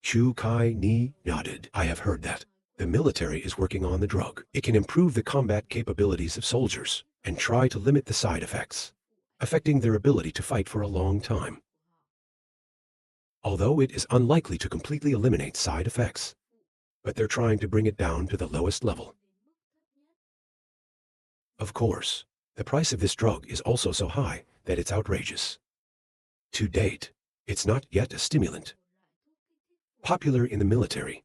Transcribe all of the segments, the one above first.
Chu Kai Ni nodded. I have heard that. The military is working on the drug. It can improve the combat capabilities of soldiers and try to limit the side effects, affecting their ability to fight for a long time. Although it is unlikely to completely eliminate side effects, but they're trying to bring it down to the lowest level. Of course, the price of this drug is also so high that it's outrageous. To date, it's not yet a stimulant. Popular in the military.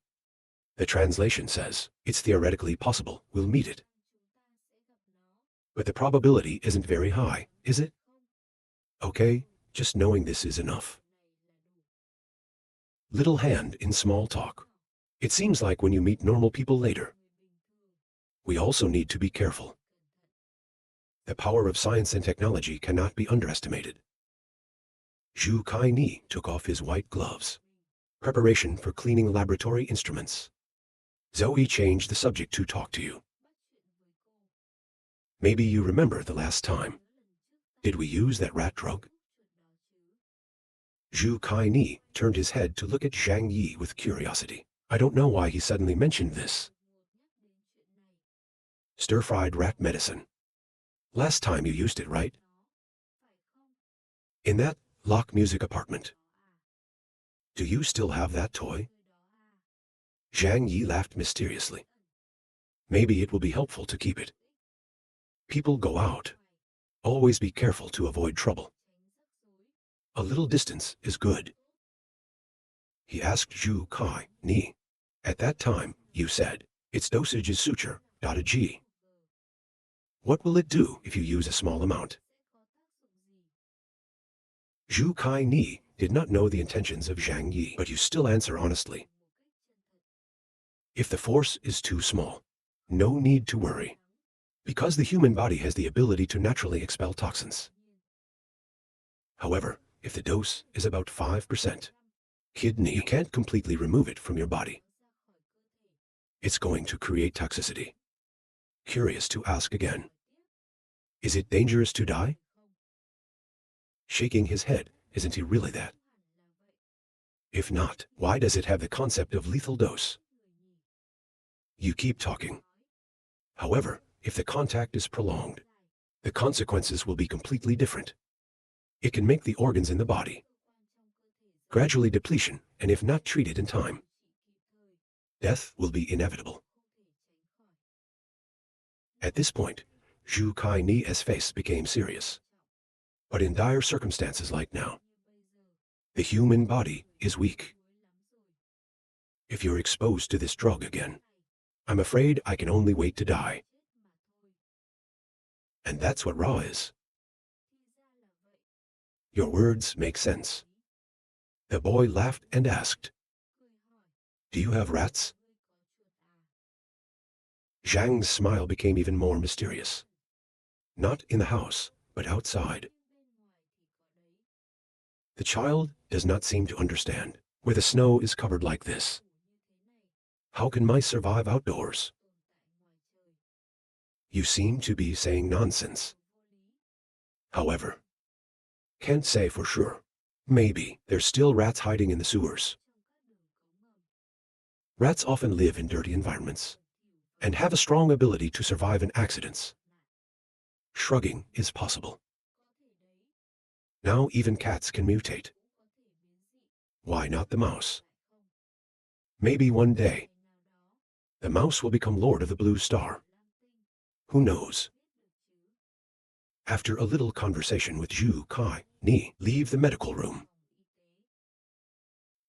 The translation says, it's theoretically possible we'll meet it. But the probability isn't very high, is it? Okay, just knowing this is enough. Little hand in small talk. It seems like when you meet normal people later. We also need to be careful. The power of science and technology cannot be underestimated. Zhu Kai Ni took off his white gloves. Preparation for cleaning laboratory instruments. Zoe changed the subject to talk to you. Maybe you remember the last time. Did we use that rat drug? Zhu Kai Ni turned his head to look at Zhang Yi with curiosity. I don't know why he suddenly mentioned this. Stir-fried rat medicine. Last time you used it, right? In that lock music apartment. Do you still have that toy? Zhang Yi laughed mysteriously. Maybe it will be helpful to keep it. People go out. Always be careful to avoid trouble. A little distance is good. He asked Zhu Kai Ni. At that time, you said, its dosage is suture, .g. What will it do if you use a small amount? Zhu Kai Ni did not know the intentions of Zhang Yi, but you still answer honestly. If the force is too small, no need to worry, because the human body has the ability to naturally expel toxins. However, if the dose is about 5%, kidney, you can't completely remove it from your body. It's going to create toxicity. Curious to ask again. Is it dangerous to die? Shaking his head, isn't he really that? If not, why does it have the concept of lethal dose? You keep talking. However, if the contact is prolonged, the consequences will be completely different. It can make the organs in the body gradually depletion, and if not treated in time, death will be inevitable. At this point, Zhu Kai Ni's face became serious. But in dire circumstances like now, the human body is weak. If you're exposed to this drug again, I'm afraid I can only wait to die. And that's what Ra is. Your words make sense. The boy laughed and asked, do you have rats? Zhang's smile became even more mysterious. Not in the house, but outside. The child does not seem to understand where the snow is covered like this. How can mice survive outdoors? You seem to be saying nonsense. However, can't say for sure. Maybe there's still rats hiding in the sewers. Rats often live in dirty environments and have a strong ability to survive in accidents. Shrugging is possible. Now even cats can mutate. Why not the mouse? Maybe one day, the mouse will become Lord of the Blue Star. Who knows? After a little conversation with Zhu Kai Ni, leave the medical room.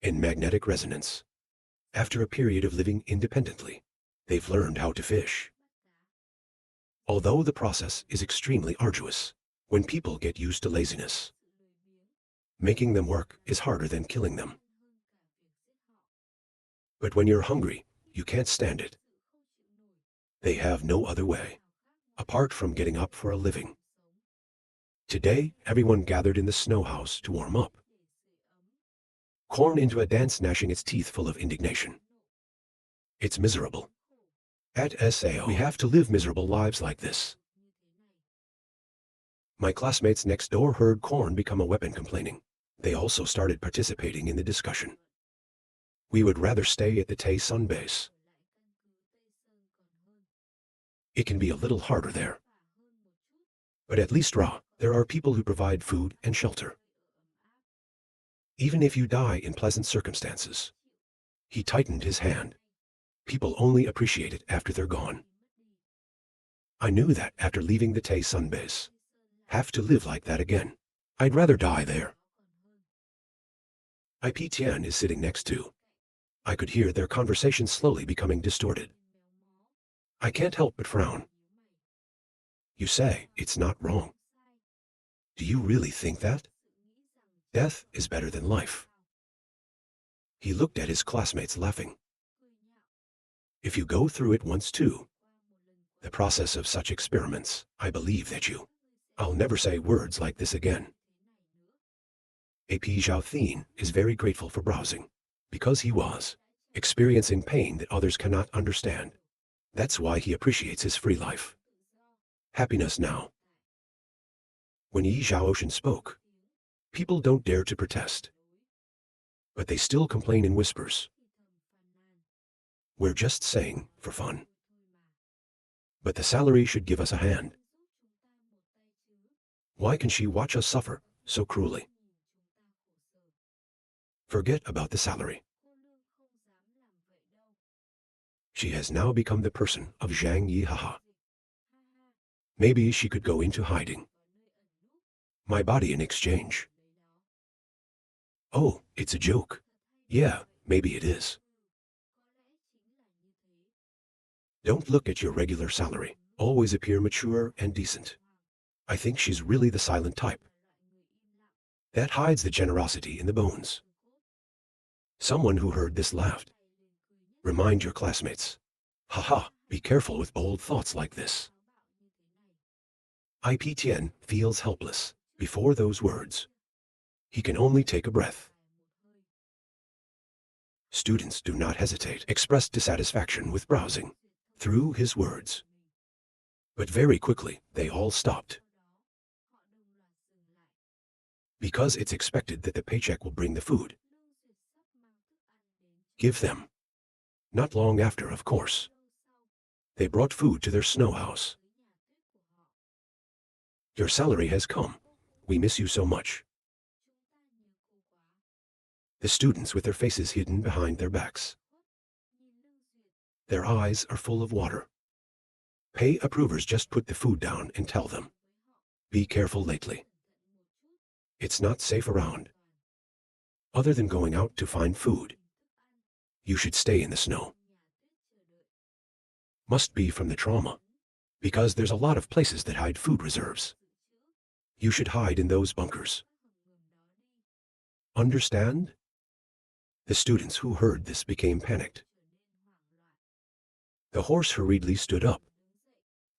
In magnetic resonance, after a period of living independently, they've learned how to fish. Although the process is extremely arduous, when people get used to laziness, making them work is harder than killing them. But when you're hungry, you can't stand it. They have no other way, apart from getting up for a living. Today, everyone gathered in the snow house to warm up. Corn into a dance, gnashing its teeth full of indignation. It's miserable. At SAO, we have to live miserable lives like this. My classmates next door heard corn become a weapon, complaining. They also started participating in the discussion. We would rather stay at the Tay Sun base. It can be a little harder there. But at least there are people who provide food and shelter. Even if you die in pleasant circumstances. He tightened his hand. People only appreciate it after they're gone. I knew that after leaving the Tay Sun base. Have to live like that again. I'd rather die there. IP Tian is sitting next to. I could hear their conversation slowly becoming distorted. I can't help but frown. You say it's not wrong. Do you really think that? Death is better than life. He looked at his classmates laughing. If you go through it once too, the process of such experiments, I believe that I'll never say words like this again. AP Zhao Thin is very grateful for browsing, because he was experiencing pain that others cannot understand. That's why he appreciates his free life. Happiness now. When Yi Zhaocean spoke, people don't dare to protest. But they still complain in whispers. We're just saying for fun. But the salary should give us a hand. Why can she watch us suffer so cruelly? Forget about the salary. She has now become the person of Zhang Yi, haha. Maybe she could go into hiding. My body in exchange. Oh, it's a joke. Yeah, maybe it is. Don't look at your regular salary. Always appear mature and decent. I think she's really the silent type. That hides the generosity in the bones. Someone who heard this laughed. Remind your classmates. Haha, be careful with bold thoughts like this. IP Tian feels helpless before those words. He can only take a breath. Students do not hesitate, express dissatisfaction with browsing through his words. But very quickly, they all stopped. Because it's expected that the paycheck will bring the food. Give them. Not long after, of course. They brought food to their snow house. Your salary has come. We miss you so much. The students with their faces hidden behind their backs. Their eyes are full of water. Pay approvers just put the food down and tell them. Be careful lately. It's not safe around. Other than going out to find food. You should stay in the snow. Must be from the trauma. Because there's a lot of places that hide food reserves. You should hide in those bunkers. Understand? The students who heard this became panicked. The horse hurriedly stood up.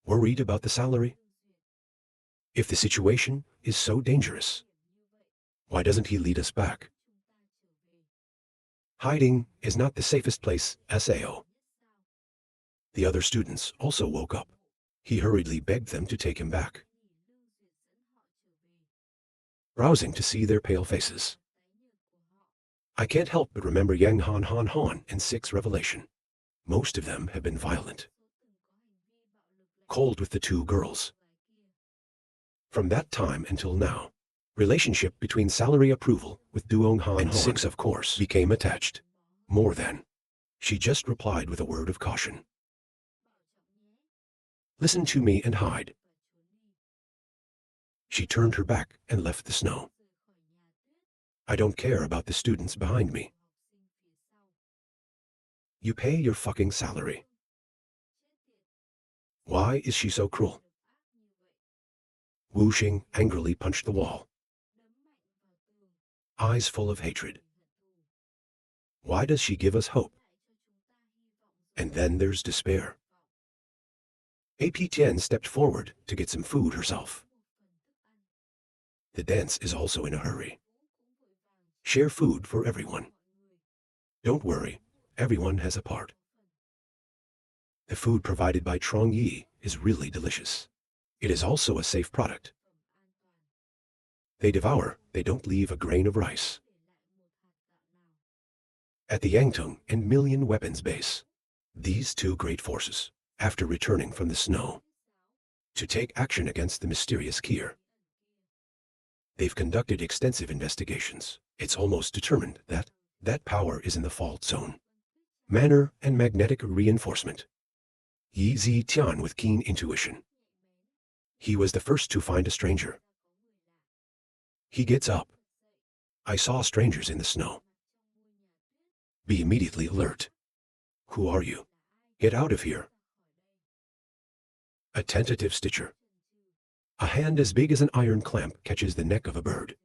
Worried about the salary? If the situation is so dangerous, why doesn't he lead us back? Hiding is not the safest place, SAO. The other students also woke up. He hurriedly begged them to take him back. Browsing to see their pale faces. I can't help but remember Yang Han and 6 Revelation. Most of them have been violent. Cold with the 2 girls. From that time until now, relationship between salary approval with Duong Han and 6, of course, became attached. More than. She just replied with a word of caution. Listen to me and hide. She turned her back and left the snow. I don't care about the students behind me. You pay your fucking salary. Why is she so cruel? Wu Xing angrily punched the wall. Eyes full of hatred. Why does she give us hope? And then there's despair. AP Tian stepped forward to get some food herself. The dance is also in a hurry. Share food for everyone. Don't worry, everyone has a part. The food provided by Trong Yi is really delicious. It is also a safe product. They devour, they don't leave a grain of rice. At the Yangtung and Million Weapons Base, these two great forces, after returning from the snow, to take action against the mysterious Kier. They've conducted extensive investigations. It's almost determined that that power is in the fault zone. Manner and magnetic reinforcement. Yi Zi Tian with keen intuition. He was the first to find a stranger. He gets up. I saw strangers in the snow. Be immediately alert. Who are you? Get out of here. A tentative stitcher. A hand as big as an iron clamp catches the neck of a bird.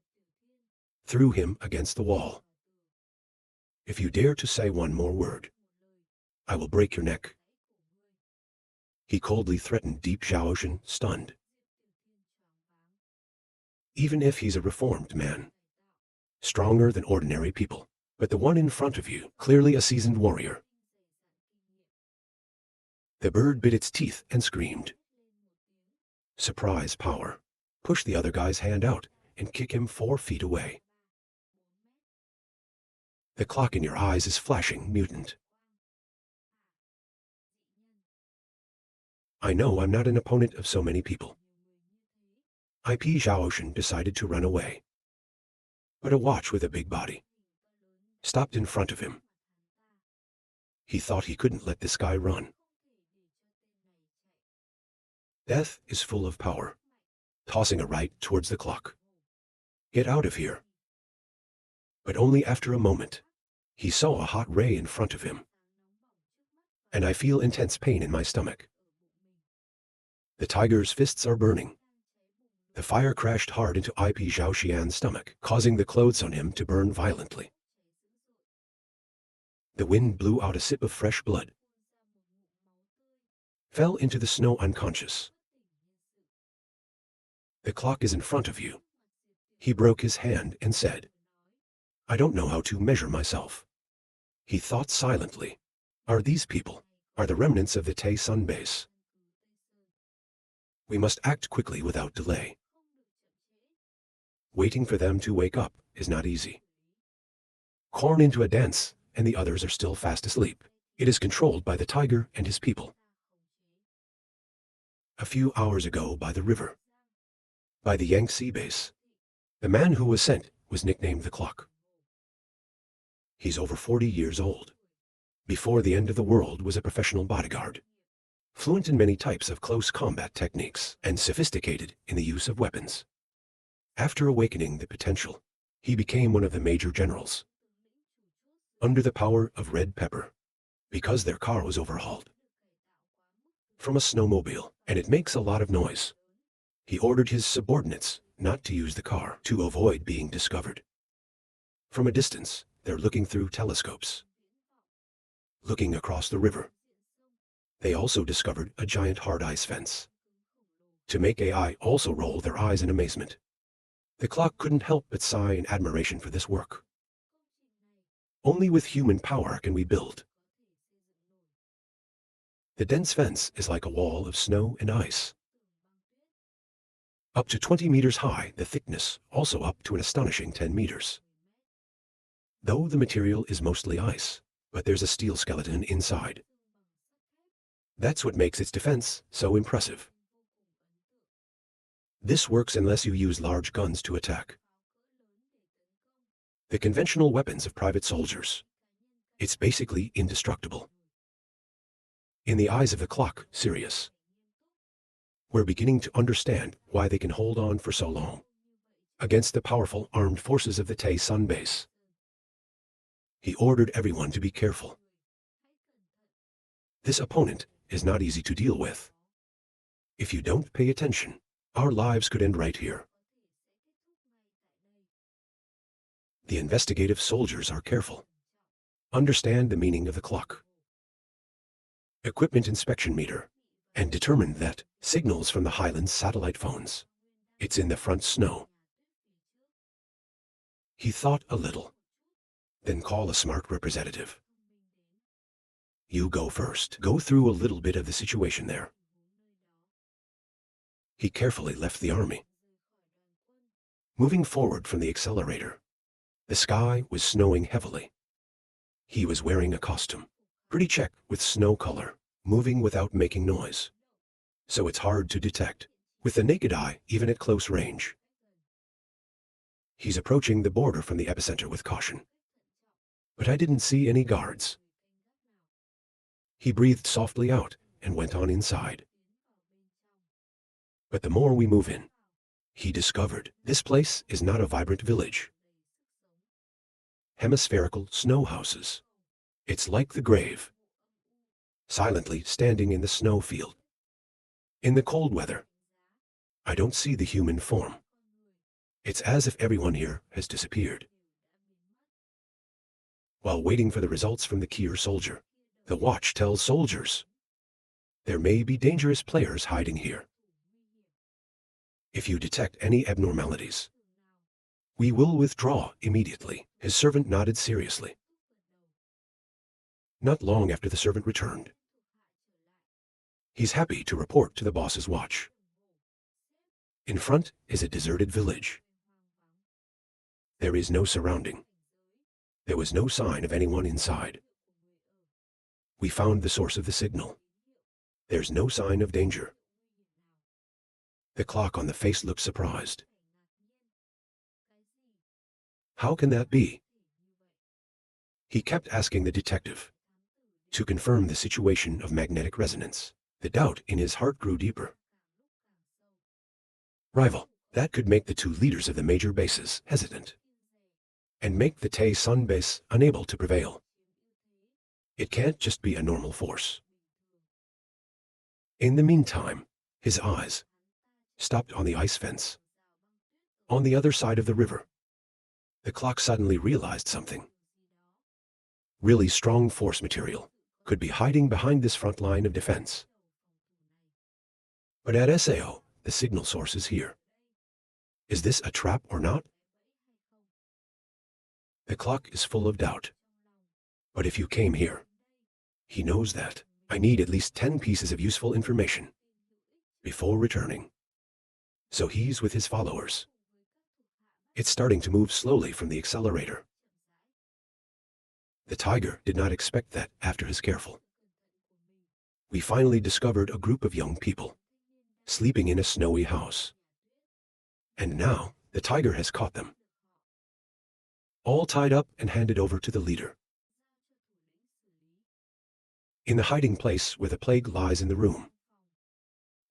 Threw him against the wall. If you dare to say one more word, I will break your neck. He coldly threatened Deep Zhaoshan, stunned. Even if he's a reformed man, stronger than ordinary people, but the one in front of you, clearly a seasoned warrior. The bird bit its teeth and screamed. Surprise power. Push the other guy's hand out and kick him 4 feet away. The clock in your eyes is flashing, mutant. I know I'm not an opponent of so many people. IP Zhaoshan decided to run away. But a watch with a big body stopped in front of him. He thought he couldn't let this guy run. Death is full of power. Tossing a right towards the clock. Get out of here. But only after a moment. He saw a hot ray in front of him. And I feel intense pain in my stomach. The tiger's fists are burning. The fire crashed hard into IP Zhaoxian's stomach, causing the clothes on him to burn violently. The wind blew out a sip of fresh blood. Fell into the snow unconscious. The clock is in front of you. He broke his hand and said, I don't know how to measure myself. He thought silently. Are these people? Are the remnants of the Tay Sun base? We must act quickly without delay. Waiting for them to wake up is not easy. Corn into a dance, and the others are still fast asleep. It is controlled by the tiger and his people. A few hours ago by the river. By the Yangtze base. The man who was sent was nicknamed the Clock. He's over 40 years old. Before the end of the world was a professional bodyguard. Fluent in many types of close combat techniques and sophisticated in the use of weapons. After awakening the potential, he became one of the major generals. Under the power of red pepper, because their car was overhauled. From a snowmobile, and it makes a lot of noise. He ordered his subordinates not to use the car to avoid being discovered. From a distance, they're looking through telescopes. Looking across the river. They also discovered a giant hard ice fence. To make AI also roll their eyes in amazement. The Clock couldn't help but sigh in admiration for this work. Only with human power can we build. The dense fence is like a wall of snow and ice. Up to 20 meters high, the thickness also up to an astonishing 10 meters. Though the material is mostly ice, but there's a steel skeleton inside. That's what makes its defense so impressive. This works unless you use large guns to attack. The conventional weapons of private soldiers. It's basically indestructible. In the eyes of the Clock, serious. We're beginning to understand why they can hold on for so long. Against the powerful armed forces of the Tay Sun base. He ordered everyone to be careful. This opponent is not easy to deal with. If you don't pay attention, our lives could end right here. The investigative soldiers are careful. Understand the meaning of the Clock. Equipment inspection meter. And determined that signals from the Highlands satellite phones. It's in the front snow. He thought a little. Then call a smart representative. You go first. Go through a little bit of the situation there. He carefully left the army. Moving forward from the accelerator. The sky was snowing heavily. He was wearing a costume. Pretty check with snow color, moving without making noise. So it's hard to detect, with the naked eye, even at close range. He's approaching the border from the epicenter with caution. But I didn't see any guards. He breathed softly out and went on inside. But the more we move in, he discovered this place is not a vibrant village. Hemispherical snow houses. It's like the grave, silently standing in the snow field. In the cold weather, I don't see the human form. It's as if everyone here has disappeared. While waiting for the results from the Kier soldier, the watch tells soldiers there may be dangerous players hiding here. If you detect any abnormalities, we will withdraw immediately. His servant nodded seriously. Not long after the servant returned, he's happy to report to the boss's watch. In front is a deserted village. There is no surrounding. There was no sign of anyone inside. We found the source of the signal. There's no sign of danger. The clock on the face looked surprised. How can that be? He kept asking the detective to confirm the situation of magnetic resonance. The doubt in his heart grew deeper. Rival, that could make the two leaders of the major bases hesitant, and make the Tay-Sun base unable to prevail. It can't just be a normal force. In the meantime, his eyes stopped on the ice fence. On the other side of the river, the clock suddenly realized something. Really strong force material could be hiding behind this front line of defense. But at SAO, the signal source is here. Is this a trap or not? The clock is full of doubt. But if you came here, he knows that I need at least 10 pieces of useful information before returning. So he's with his followers. It's starting to move slowly from the accelerator. The tiger did not expect that after his careful. We finally discovered a group of young people sleeping in a snowy house. And now the tiger has caught them. All tied up and handed over to the leader. In the hiding place where the plague lies in the room,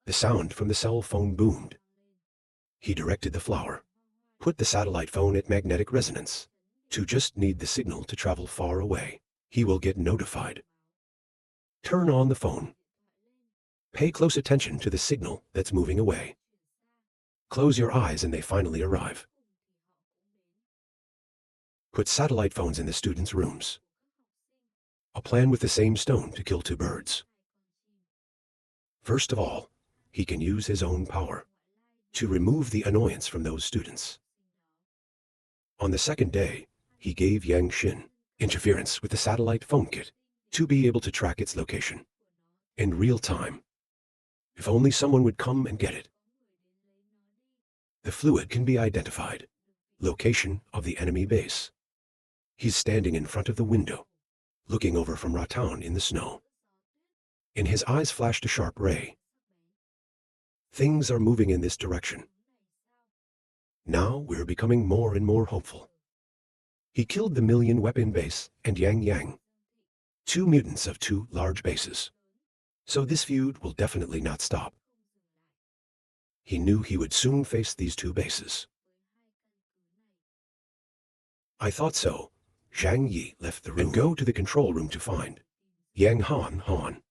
the sound from the cell phone boomed. He directed the flower, put the satellite phone at magnetic resonance, to just need the signal to travel far away. He will get notified. Turn on the phone. Pay close attention to the signal that's moving away. Close your eyes and they finally arrive. Put satellite phones in the students' rooms. A plan with the same stone to kill two birds. First of all, he can use his own power to remove the annoyance from those students. On the second day, he gave Yang Xin interference with the satellite phone kit to be able to track its location in real time. If only someone would come and get it. The fluid can be identified. Location of the enemy base. He's standing in front of the window, looking over from Ratown in the snow. In his eyes flashed a sharp ray. Things are moving in this direction. Now we're becoming more and more hopeful. He killed the Million Weapon base and Yang Yang, two mutants of two large bases. So this feud will definitely not stop. He knew he would soon face these two bases. I thought so. Zhang Yi left the room and go to the control room to find Yang Han.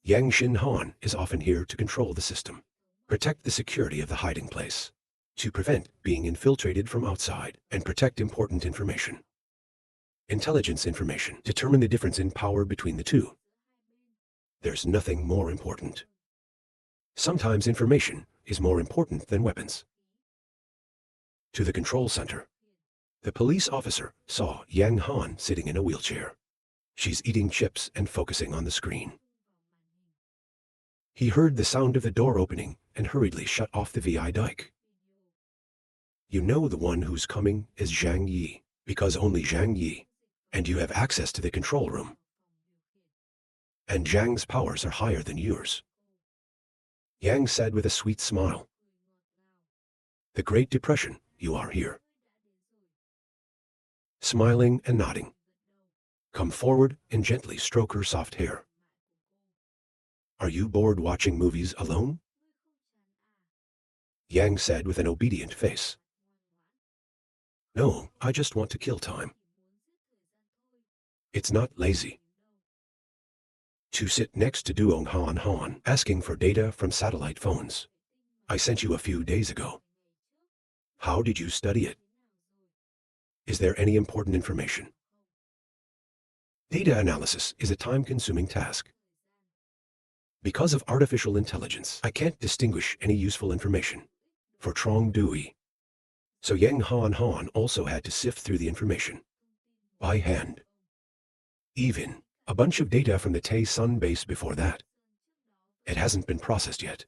Yang Xin Han is often here to control the system, protect the security of the hiding place, to prevent being infiltrated from outside, and protect important information. Intelligence information determine the difference in power between the two. There's nothing more important. Sometimes information is more important than weapons. To the control center. The police officer saw Yang Han sitting in a wheelchair. She's eating chips and focusing on the screen. He heard the sound of the door opening and hurriedly shut off the VI dike. You know the one who's coming is Zhang Yi, because only Zhang Yi And you have access to the control room. And Zhang's powers are higher than yours. Yang said with a sweet smile. The Great Depression, you are here. Smiling and nodding. Come forward and gently stroke her soft hair. Are you bored watching movies alone? Yang said with an obedient face. No, I just want to kill time. It's not lazy. To sit next to Duong Han Han, asking for data from satellite phones. I sent you a few days ago. How did you study it? Is there any important information? Data analysis is a time-consuming task. Because of artificial intelligence, I can't distinguish any useful information for Trong Dui. So Yang Han Han also had to sift through the information by hand. Even a bunch of data from the Tay Sun base before that. It hasn't been processed yet.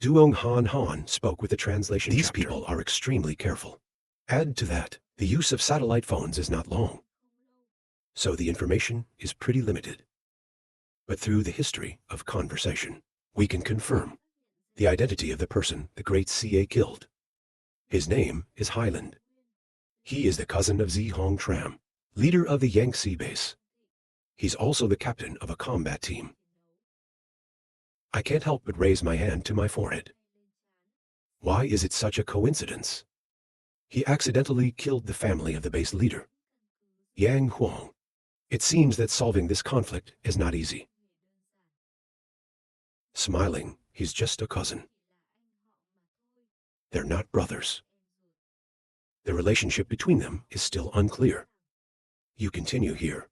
Duong Han Han spoke with the translation These chapter. People are extremely careful. Add to that, the use of satellite phones is not long. So the information is pretty limited. But through the history of conversation, we can confirm the identity of the person the great CA killed. His name is Highland. He is the cousin of Zi Hong Tram, leader of the Yangtze base. He's also the captain of a combat team. I can't help but raise my hand to my forehead. Why is it such a coincidence? He accidentally killed the family of the base leader, Yang Huang. It seems that solving this conflict is not easy. Smiling, he's just a cousin. They're not brothers. The relationship between them is still unclear. You continue here.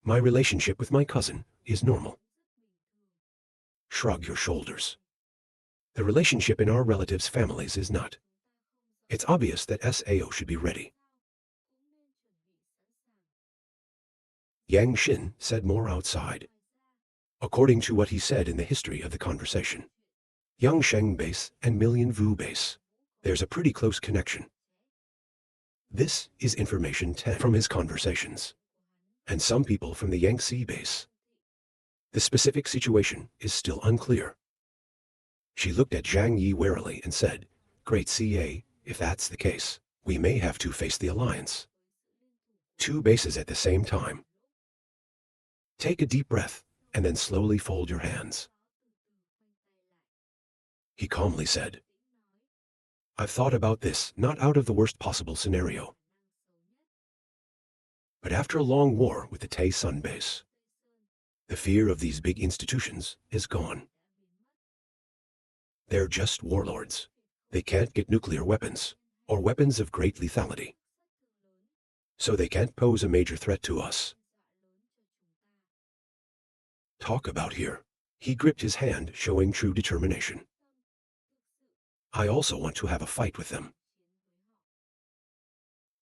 My relationship with my cousin is normal. Shrug your shoulders. The relationship in our relatives' families is not. It's obvious that SAO should be ready. Yang Xin said more outside. According to what he said in the history of the conversation, Yangsheng base and Million Vu base, there's a pretty close connection. This is information 10 from his conversations. And some people from the Yangtze base. The specific situation is still unclear. She looked at Zhang Yi warily and said, Great CA, if that's the case, we may have to face the alliance. 2 bases at the same time. Take a deep breath and then slowly fold your hands. He calmly said, I've thought about this not out of the worst possible scenario. But after a long war with the Tay Sun base, the fear of these big institutions is gone. They're just warlords. They can't get nuclear weapons or weapons of great lethality. So they can't pose a major threat to us. Talk about here. He gripped his hand, showing true determination. I also want to have a fight with them.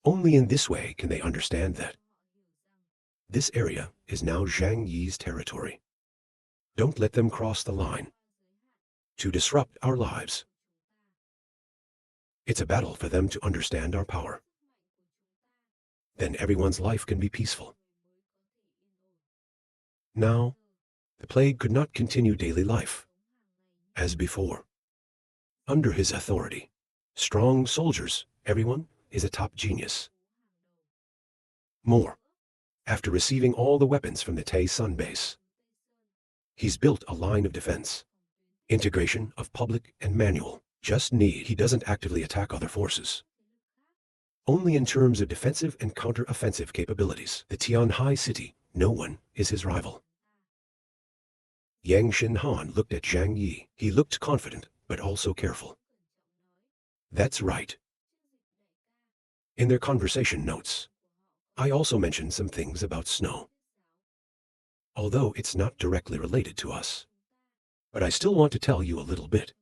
Only in this way can they understand that this area is now Zhang Yi's territory. Don't let them cross the line to disrupt our lives. It's a battle for them to understand our power. Then everyone's life can be peaceful. Now, the plague could not continue daily life as before. Under his authority, strong soldiers, everyone is a top genius. More, after receiving all the weapons from the Tay Sun base, he's built a line of defense, integration of public and manual. Just need he doesn't actively attack other forces. Only in terms of defensive and counter-offensive capabilities. The Tianhai city, no one is his rival. Yang Xinhan looked at Zhang Yi. He looked confident, but also careful. That's right. In their conversation notes, I also mentioned some things about snow. Although it's not directly related to us. But I still want to tell you a little bit.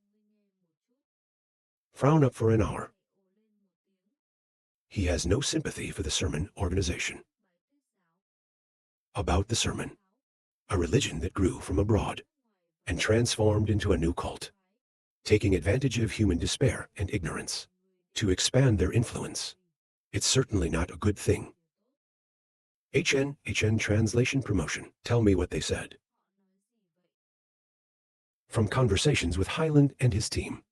Frown up for an hour. He has no sympathy for the sermon organization. About the sermon, a religion that grew from abroad and transformed into a new cult, taking advantage of human despair and ignorance to expand their influence. It's certainly not a good thing. HN translation promotion. Tell me what they said. From conversations with Highland and his team,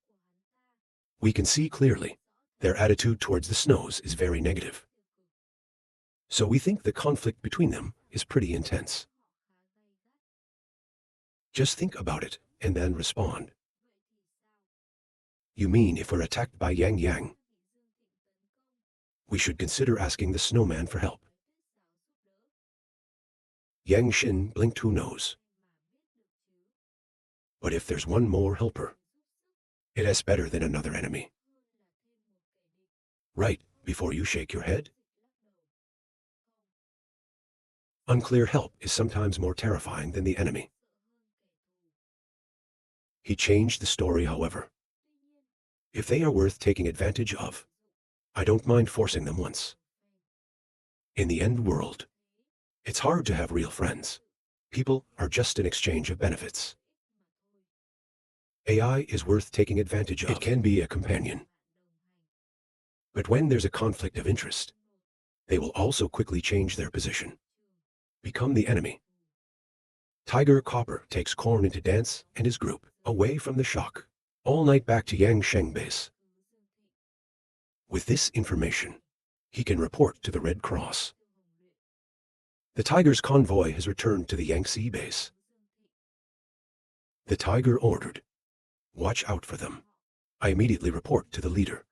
we can see clearly their attitude towards the Snows is very negative. So we think the conflict between them is pretty intense. Just think about it and then respond. You mean if we're attacked by Yang Yang, we should consider asking the snowman for help? Yang Xin blinked. Who knows? But if there's one more helper, it is better than another enemy. Right, before you shake your head? Unclear help is sometimes more terrifying than the enemy. He changed the story, however. If they are worth taking advantage of, I don't mind forcing them once. In the end world, it's hard to have real friends. People are just an exchange of benefits. AI is worth taking advantage of. It can be a companion. But when there's a conflict of interest, they will also quickly change their position, become the enemy. Tiger Copper takes Korn into dance and his group, away from the shock, all night back to Yang Sheng base. With this information, he can report to the Red Cross. The Tiger's convoy has returned to the Yangtze base. The Tiger ordered, "Watch out for them." I immediately report to the leader.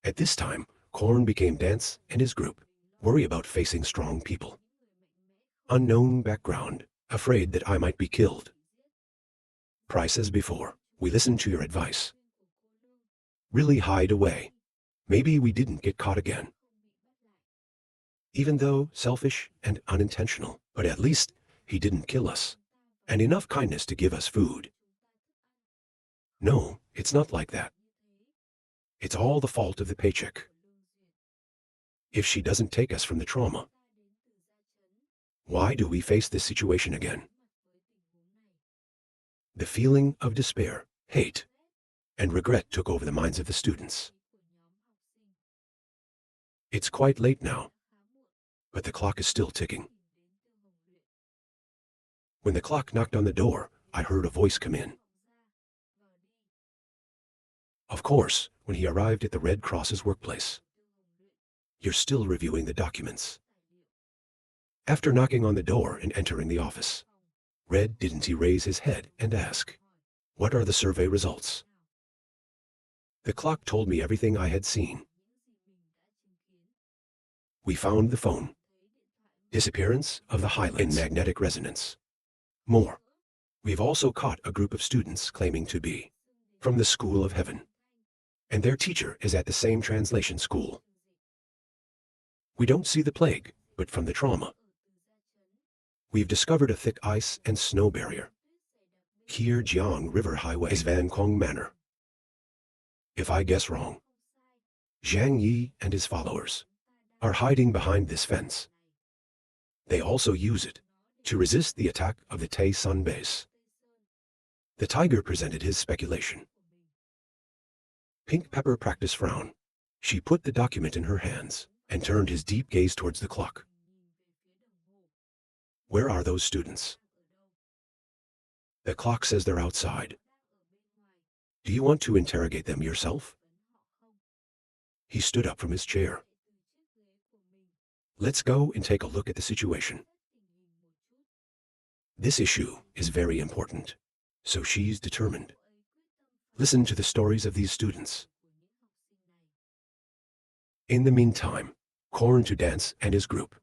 At this time, Korn became Dance and his group worry about facing strong people. Unknown background, afraid that I might be killed. Price as before, we listened to your advice. Really hide away. Maybe we didn't get caught again. Even though selfish and unintentional, but at least he didn't kill us. And enough kindness to give us food. No, it's not like that. It's all the fault of the paycheck. If she doesn't take us from the trauma, why do we face this situation again? The feeling of despair, hate, and regret took over the minds of the students. It's quite late now, but the clock is still ticking. When the clock knocked on the door, I heard a voice come in. Of course, when he arrived at the Red Cross's workplace. You're still reviewing the documents. After knocking on the door and entering the office, didn't he raise his head and ask, "What are the survey results?" The clock told me everything I had seen. We found the phone. Disappearance of the Highlands in magnetic resonance. More. We've also caught a group of students claiming to be from the School of Heaven. And their teacher is at the same translation school. We don't see the plague, but from the trauma. We've discovered a thick ice and snow barrier. Kirjiang River Highway is Van Kong Manor. If I guess wrong, Zhang Yi and his followers are hiding behind this fence. They also use it to resist the attack of the Tai Sun base. The Tiger presented his speculation. Pink Pepper practiced frown. She put the document in her hands and turned his deep gaze towards the clock. Where are those students? The clock says they're outside. Do you want to interrogate them yourself? He stood up from his chair. Let's go and take a look at the situation. This issue is very important, so she's determined. Listen to the stories of these students. In the meantime, Korn to Dance and his group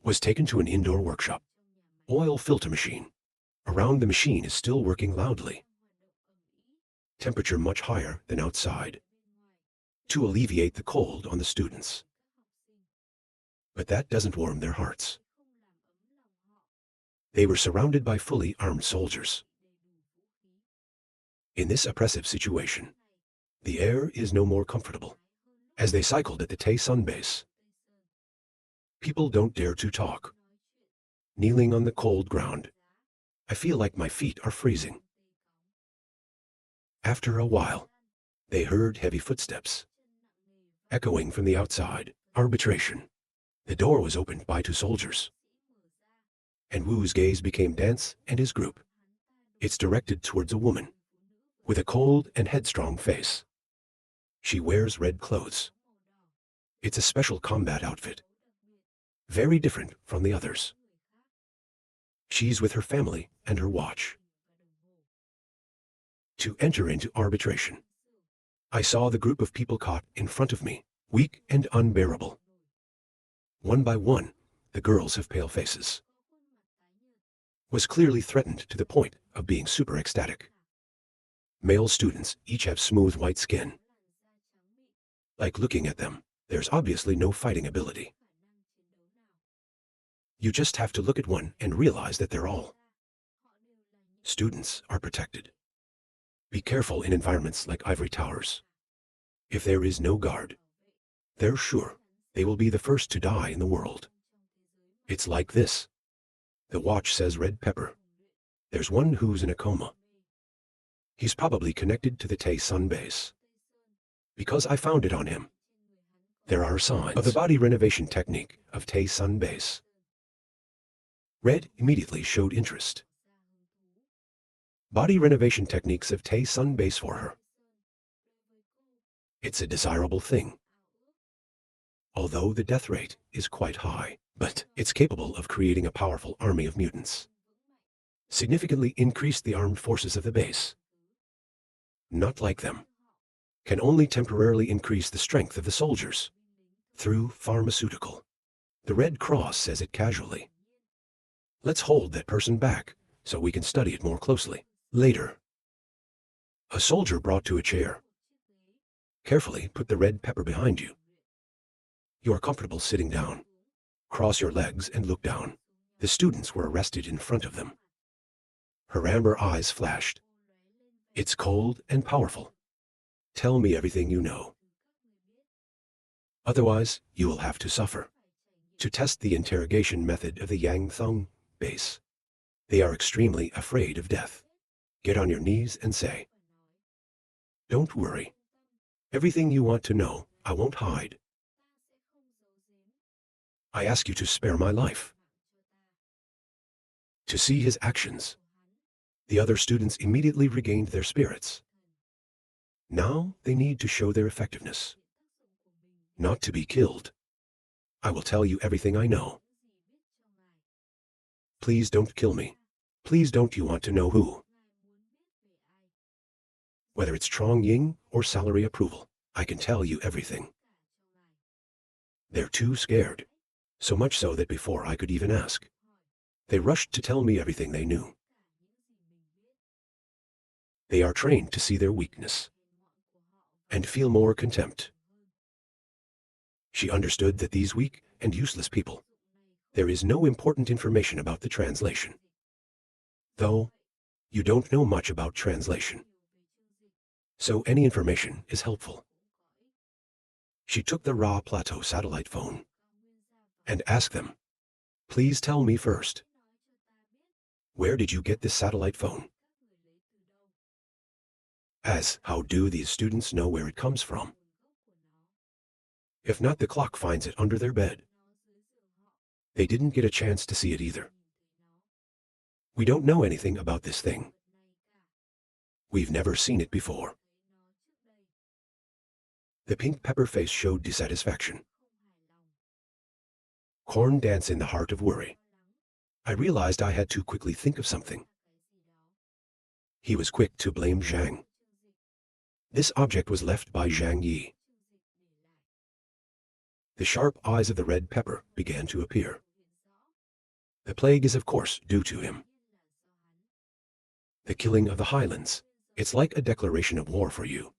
was taken to an indoor workshop. Oil filter machine. Around the machine is still working loudly. Temperature much higher than outside. To alleviate the cold on the students. But that doesn't warm their hearts. They were surrounded by fully armed soldiers. In this oppressive situation, the air is no more comfortable. As they cycled at the Tai Sun base, people don't dare to talk. Kneeling on the cold ground, I feel like my feet are freezing. After a while, they heard heavy footsteps. echoing from the outside. Arbitration. The door was opened by two soldiers, and Wu's gaze became dense and his group. It's directed towards a woman with a cold and headstrong face. She wears red clothes. It's a special combat outfit, very different from the others. She's with her family and her watch. To enter into arbitration. I saw the group of people caught in front of me, weak and unbearable. One by one, the girls have pale faces. Was clearly threatened to the point of being super ecstatic. Male students each have smooth white skin. Like looking at them, there's obviously no fighting ability. You just have to look at one and realize that they're all. Students are protected. Be careful in environments like ivory towers. If there is no guard, they're sure they will be the first to die in the world. It's like this. The watch says red pepper. There's one who's in a coma. He's probably connected to the Tay Sun base, because I found it on him. There are signs of the body renovation technique of Tay Sun base. Red immediately showed interest. Body renovation techniques of Tay Sun base for her. It's a desirable thing. Although the death rate is quite high, but it's capable of creating a powerful army of mutants. Significantly increase the armed forces of the base. Not like them. Can only temporarily increase the strength of the soldiers. Through pharmaceutical. The Red Cross says it casually. Let's hold that person back, so we can study it more closely. Later. A soldier brought to a chair. Carefully put the red pepper behind you. You are comfortable sitting down. Cross your legs and look down. The students were arrested in front of them. Her amber eyes flashed. It's cold and powerful. Tell me everything you know. Otherwise, you will have to suffer. To test the interrogation method of the Yang Thong base. They are extremely afraid of death. Get on your knees and say, "Don't worry. Everything you want to know, I won't hide. I ask you to spare my life." To see his actions, the other students immediately regained their spirits. Now they need to show their effectiveness. Not to be killed. I will tell you everything I know. Please don't kill me. Please don't you want to know who? Whether it's Trong Ying or salary approval, I can tell you everything. They're too scared. So much so that before I could even ask, they rushed to tell me everything they knew. They are trained to see their weakness and feel more contempt. She understood that these weak and useless people, there is no important information about the translation. Though, you don't know much about translation. So any information is helpful. She took the Ra Plateau satellite phone and asked them, "Please tell me first. Where did you get this satellite phone? As how do these students know where it comes from? If not, the clock finds it under their bed. They didn't get a chance to see it either. We don't know anything about this thing. We've never seen it before." The pink pepper face showed dissatisfaction. Corn dance in the heart of worry. I realized I had to quickly think of something. He was quick to blame Zhang. This object was left by Zhang Yi. The sharp eyes of the red pepper began to appear. The plague is of course due to him. The killing of the Highlands, it's like a declaration of war for you.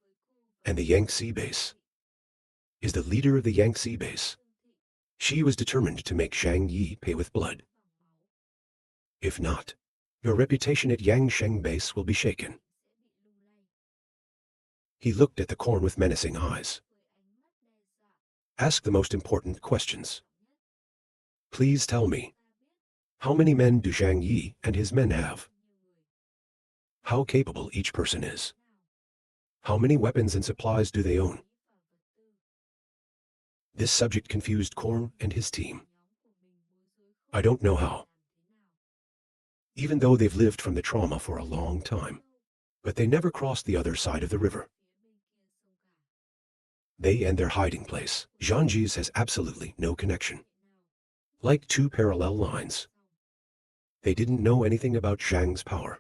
And the Yangtze base is the leader of the Yangtze base. She was determined to make Zhang Yi pay with blood. If not, your reputation at Yangsheng base will be shaken. He looked at the corn with menacing eyes. Ask the most important questions. Please tell me, how many men do Zhang Yi and his men have? How capable each person is? How many weapons and supplies do they own? This subject confused Korn and his team. I don't know how. Even though they've lived from the trauma for a long time. But they never crossed the other side of the river. They and their hiding place. Zhangji's has absolutely no connection. Like two parallel lines. They didn't know anything about Zhang's power.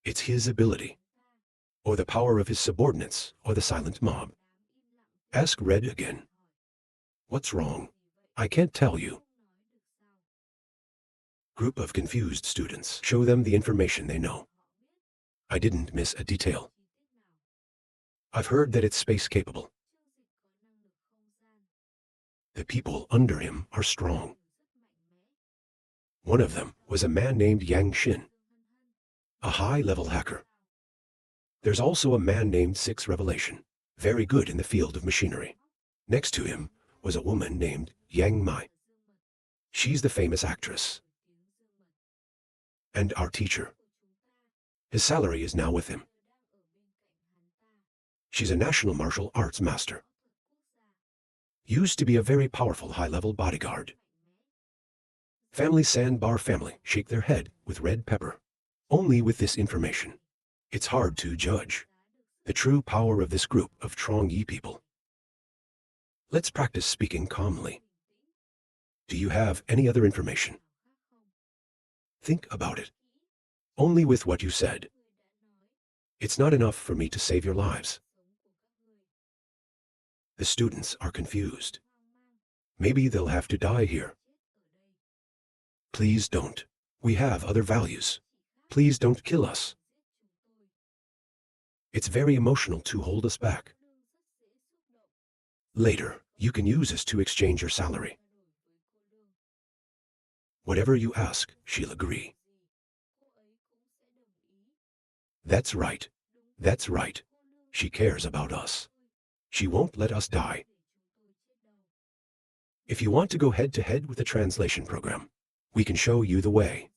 It's his ability. Or the power of his subordinates, or the silent mob. Ask Red again. What's wrong? I can't tell you. Group of confused students. Show them the information they know. I didn't miss a detail. I've heard that it's space capable. The people under him are strong. One of them was a man named Yang Xin, a high-level hacker. There's also a man named Six Revelation, very good in the field of machinery. Next to him was a woman named Yang Mai. She's the famous actress. And our teacher. His salary is now with him. She's a national martial arts master. Used to be a very powerful high-level bodyguard. Family Sandbar family shake their head with red pepper. Only with this information, it's hard to judge the true power of this group of Trong Yi people. Let's practice speaking calmly. Do you have any other information? Think about it. Only with what you said. It's not enough for me to save your lives. The students are confused. Maybe they'll have to die here. Please don't. We have other values. Please don't kill us. It's very emotional to hold us back. Later, you can use us to exchange your salary. Whatever you ask, she'll agree. That's right. That's right. She cares about us. She won't let us die. If you want to go head-to-head with the translation program, we can show you the way.